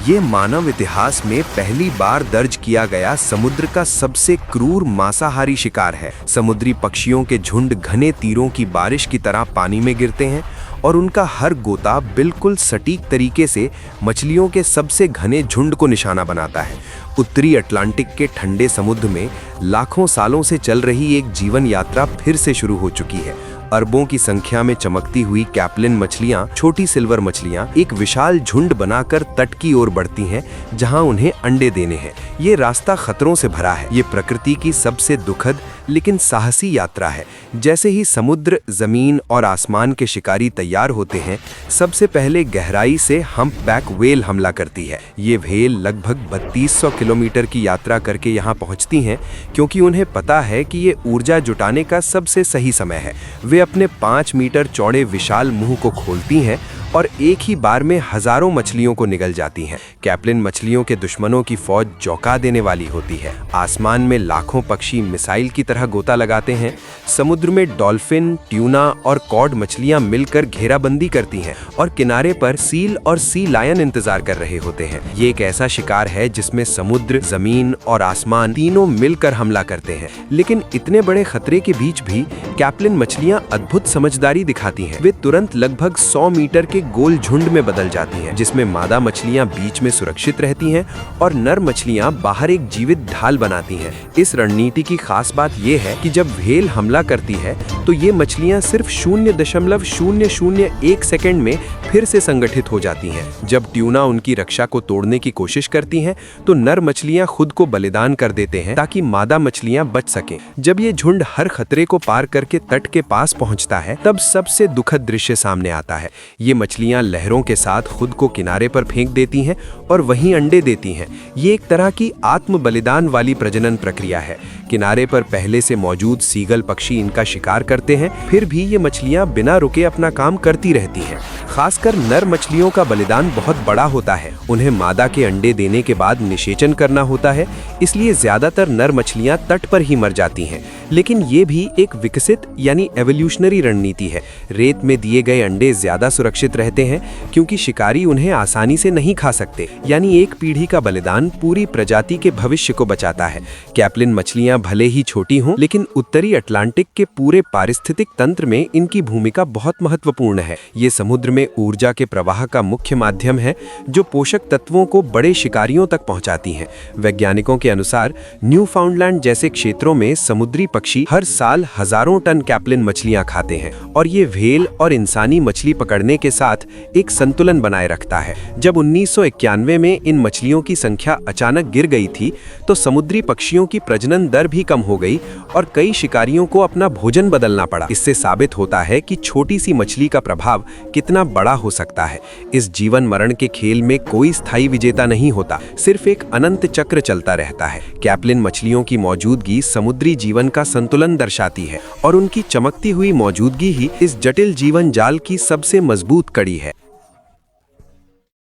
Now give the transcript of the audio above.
ये मानव इतिहास में पहली बार दर्ज किया गया समुद्र का सबसे क्रूर मांसाहारी शिकार है। समुद्री पक्षियों के झुंड घने तीरों की बारिश की तरह पानी में गिरते हैं और उनका हर गोता बिल्कुल सटीक तरीके से मछलियों के सबसे घने झुंड को निशाना बनाता है। उत्तरी अटलांटिक के ठंडे समुद्र में लाखों सालों से चल रही एक जीवन यात्रा फिर से शुरू हो चुकी है। अरबों की संख्या में चमकती हुई कैप्लिन मछलियां, छोटी सिल्वर मछलियां, एक विशाल झुंड बनाकर तट की ओर बढ़ती हैं, जहां उन्हें अंडे देने हैं। ये रास्ता खतरों से भरा है। ये प्रकृति की सबसे दुखद लेकिन साहसी यात्रा है। जैसे ही समुद्र, जमीन और आसमान के शिकारी तैयार होते हैं, सबसे पहले गहराई से हम्पबैक व्हेल हमला करती है। ये व्हेल लगभग 3200 किलोमीटर की यात्रा करके यहाँ पहुँचती हैं, क्योंकि उन्हें पता है कि ये ऊर्जा जुटाने का सबसे सही समय है। वे अपने 5 मीटर चौड़े विशाल मुंह को खोलती हैं और एक ही बार में हजारों मछलियों को निगल जाती हैं। कैप्लिन मछलियों के दुश्मनों की फौज चौंका देने वाली होती है। आसमान में लाखों पक्षी मिसाइल की तरह गोता लगाते हैं। समुद्र में डॉल्फिन, ट्यूना और कॉड मछलियां मिलकर घेराबंदी करती हैं और किनारे पर सील और सी लायन इंतजार कर रहे होते हैं। ये एक ऐसा शिकार है जिसमें समुद्र, जमीन और आसमान तीनों मिलकर हमला करते हैं। लेकिन इतने बड़े खतरे के बीच भी कैप्लिन मछलियां अद्भुत समझदारी दिखाती हैं। वे तुरंत लगभग 100 मीटर के गोल झुंड में बदल जाती हैं, जिसमें मादा मछलियां बीच में सुरक्षित रहती हैं और नर मछलियां बाहर एक जीवित ढाल बनाती हैं। इस रणनीति की खास बात यह है कि जब व्हेल हमला करती है तो ये मछलियां सिर्फ 0.001 सेकंड में फिर से संगठित हो जाती हैं। जब ट्यूना उनकी रक्षा को तोड़ने की कोशिश करती हैं, तो नर मछलियां खुद को बलिदान कर देते हैं ताकि मादा मछलियां बच सकें। जब ये झुंड हर खतरे को पार करके तट के पास पहुंचता है, तब सबसे दुखद दृश्य सामने आता है। ये मछलियां लहरों के साथ खुद को किनारे पर फेंक देती हैं और वहीं अंडे देती हैं। ये एक तरह की आत्म बलिदान वाली प्रजनन प्रक्रिया है। किनारे पर पहले से मौजूद सीगल पक्षी इनका शिकार करते हैं, फिर भी ये मछलियां बिना रुके अपना काम करती रहती हैं। खासकर नर मछलियों का बलिदान बहुत बड़ा होता है। उन्हें मादा के अंडे देने के बाद निषेचन करना होता है, इसलिए ज्यादातर नर मछलियां तट पर ही मर जाती हैं। लेकिन ये भी एक विकसित यानी एवोल्यूशनरी रणनीति है। रेत में दिए गए अंडे ज्यादा सुरक्षित रहते हैं, क्योंकि शिकारी उन्हें आसानी से नहीं खा सकते। यानी एक पीढ़ी का बलिदान पूरी प्रजाति के भविष्य को बचाता है। कैप्लिन मछलियां भले ही छोटी हों, लेकिन उत्तरी अटलांटिक के पूरे पारिस्थितिक तंत्र में इनकी भूमिका बहुत महत्वपूर्ण है। ये समुद्र में ऊर्जा के प्रवाह का मुख्य माध्यम है, जो पोषक तत्वों को बड़े शिकारियों तक पहुंचाती हैं। वैज्ञानिकों के अनुसार न्यूफाउंडलैंड जैसे क्षेत्रों में समुद्री पक्षी हर साल हजारों टन कैप्लिन मछलियां खाते हैं, और ये व्हेल और इंसानी मछली पकड़ने के साथ एक संतुलन बनाए रखता है। जब 1991 में इन मछलियों की संख्या अचानक गिर गई थी, तो समुद्री पक्षियों की प्रजनन दर भी कम हो गई और कई शिकारियों को अपना भोजन बदलना पड़ा। इससे साबित होता है कि छोटी सी मछली का प्रभाव कितना बड़ा हो सकता है। इस जीवन मरण के खेल में कोई स्थायी विजेता नहीं होता, सिर्फ एक अनंत चक्र चलता रहता है। कैप्लिन मछलियों की मौजूदगी समुद्री जीवन का संतुलन दर्शाती है, और उनकी चमकती हुई मौजूदगी ही इस जटिल जीवन जाल की सबसे मजबूत कड़ी है।